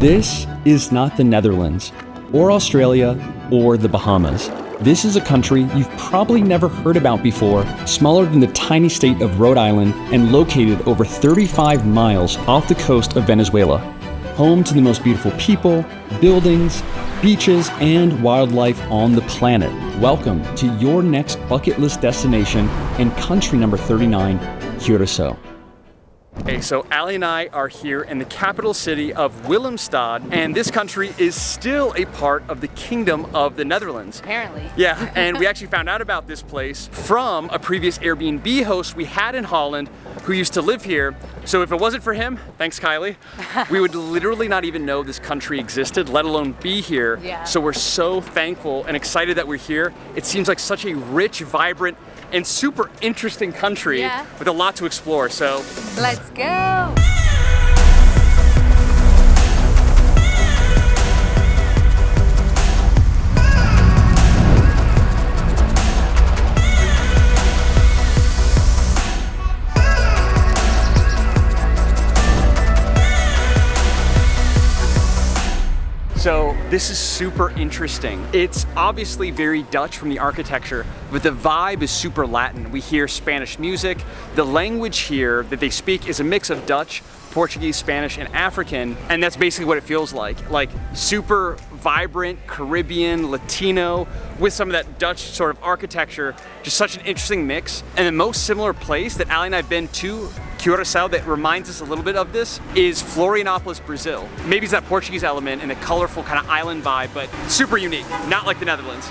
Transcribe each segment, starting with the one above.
This is not the Netherlands, or Australia, or the Bahamas. This is a country you've probably never heard about before, smaller than the tiny state of Rhode Island and located over 35 miles off the coast of Venezuela. Home to the most beautiful people, buildings, beaches, and wildlife on the planet. Welcome to your next bucket list destination and country number 39, Curaçao. Okay, so Ali and I are here in the capital city of Willemstad, and this country is still a part of the Kingdom of the Netherlands. Apparently. Yeah, and we actually found out about this place from a previous Airbnb host we had in Holland who used to live here. So if it wasn't for him, thanks Kylie, we would literally not even know this country existed, let alone be here. Yeah. So we're so thankful and excited that we're here. It seems like such a rich, vibrant, and super interesting country with a lot to explore, so let's go! So this is super interesting. It's obviously very Dutch from the architecture, but the vibe is super Latin. We hear Spanish music. The language here that they speak is a mix of Dutch, Portuguese, Spanish, and African, and that's basically what it feels like. Like super vibrant, Caribbean, Latino, with some of that Dutch sort of architecture. Just such an interesting mix. And the most similar place that Ali and I have been to, Curaçao, that reminds us a little bit of this is Florianopolis, Brazil. Maybe it's that Portuguese element and the colorful kind of island vibe, but super unique, not like the Netherlands.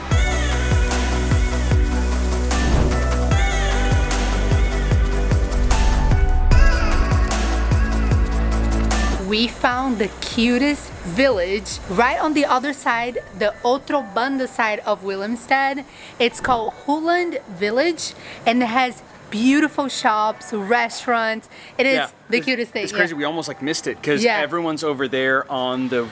We found the cutest village right on the other side, the Outro Banda side of Willemstad. It's called Holland Village, and it has beautiful shops, restaurants. It is the cutest thing. It's crazy, we almost like missed it because everyone's over there on the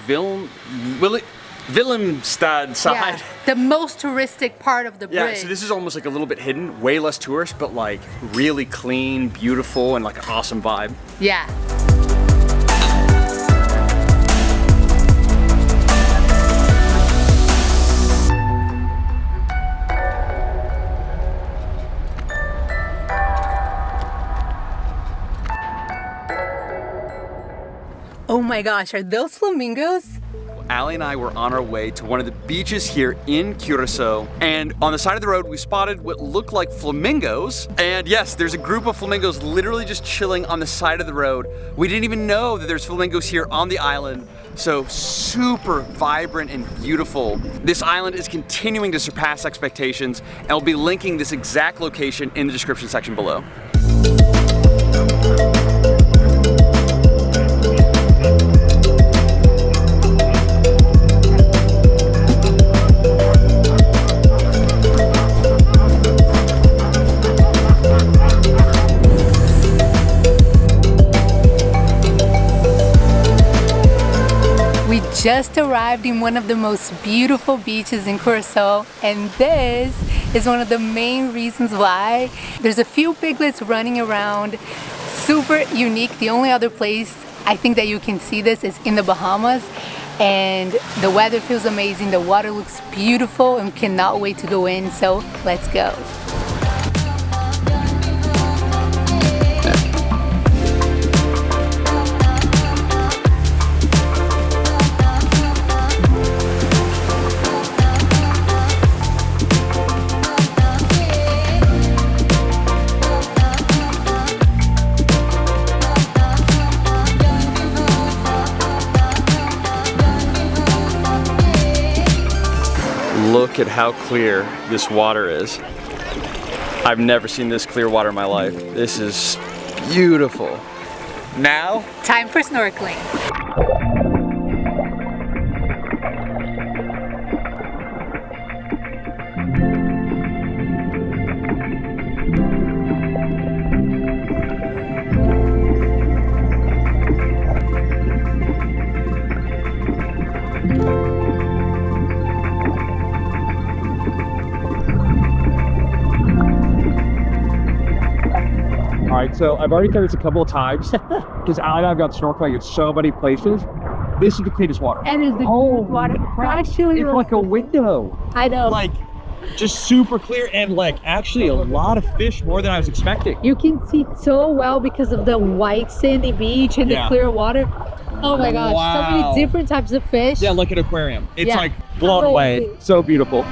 Willemstad side. Yeah, the most touristic part of the bridge. Yeah, so this is almost like a little bit hidden, way less tourist, but like really clean, beautiful, and like an awesome vibe. Yeah. Oh my gosh, are those flamingos? Ali and I were on our way to one of the beaches here in Curaçao, and on the side of the road we spotted what looked like flamingos. And yes, there's a group of flamingos literally just chilling on the side of the road. We didn't even know that there's flamingos here on the island. So super vibrant and beautiful. This island is continuing to surpass expectations, and I'll be linking this exact location in the description section below. Just arrived in one of the most beautiful beaches in Curaçao, and this is one of the main reasons why. There's a few piglets running around, super unique. The only other place I think that you can see this is in the Bahamas, and the weather feels amazing, the water looks beautiful, and cannot wait to go in, so let's go. Look at how clear this water is. I've never seen this clear water in my life. This is beautiful. Now, time for snorkeling. All right, so I've already done this a couple of times because Ali and I have got snorkeling at so many places. This is the cleanest water. And it's the water. Actually, It's like a window. I know. Like, just super clear and like actually a lot of fish, more than I was expecting. You can see so well because of the white sandy beach and the clear water. Oh my gosh, so many different types of fish. Yeah, like an aquarium. It's like blown Oh, away. So beautiful.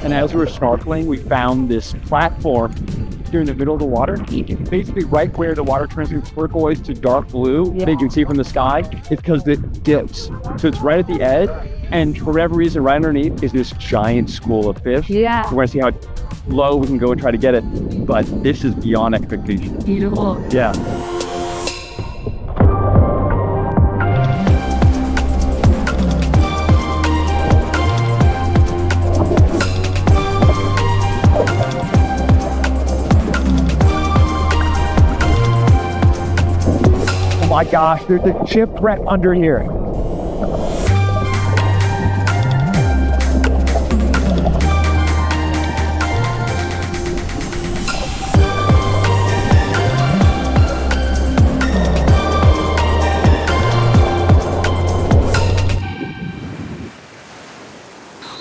And as we were snorkeling, we found this platform here in the middle of the water. Basically right where the water turns from turquoise to dark blue, that you can see from the sky, it's because it dips. So it's right at the edge, and for whatever reason, right underneath is this giant school of fish. Yeah. We're gonna see how low we can go and try to get it, but this is beyond expectation. Beautiful. Yeah. Oh my gosh, there's a shipwreck under here.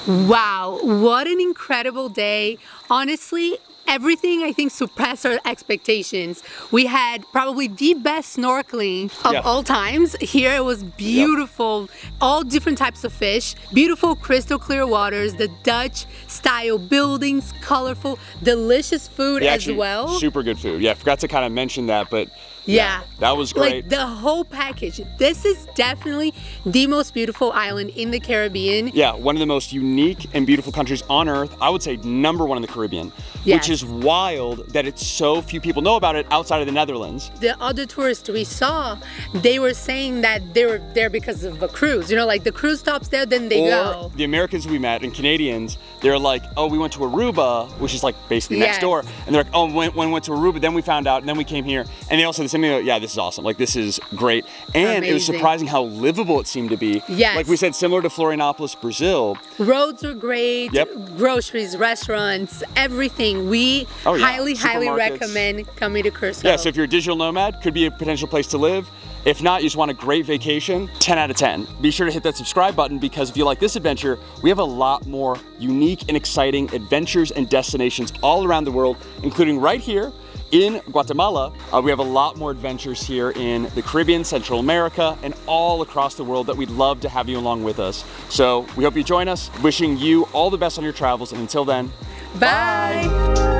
Wow, what an incredible day. Honestly, everything I think surpassed our expectations. We had probably the best snorkeling of all times. Here it was beautiful, all different types of fish, beautiful crystal clear waters, the Dutch style buildings, colorful, delicious food as well. Super good food. Yeah, forgot to kind of mention that, but yeah, that was great. Like the whole package. This is definitely the most beautiful island in the Caribbean. Yeah, one of the most unique and beautiful countries on earth. I would say #1 in the Caribbean, which is wild that it's so few people know about it outside of the Netherlands. The other tourists we saw, they were saying that they were there because of a cruise. You know, like the cruise stops there, then they go. The Americans we met and Canadians, they're like, oh, we went to Aruba, which is like basically next door. And they're like, oh, when we went to Aruba, then we found out, and then we came here. And they all said the same thing, yeah, this is awesome. Like, this is great. And it was surprising how livable it seemed to be. Yes. Like we said, similar to Florianopolis, Brazil. Roads are great, groceries, restaurants, everything. We highly recommend coming to Curaçao. Yeah, so if you're a digital nomad, could be a potential place to live. If not, you just want a great vacation, 10 out of 10. Be sure to hit that subscribe button, because if you like this adventure, we have a lot more unique and exciting adventures and destinations all around the world, including right here in Guatemala. We have a lot more adventures here in the Caribbean, Central America, and all across the world that we'd love to have you along with us. So we hope you join us. Wishing you all the best on your travels, and until then, bye.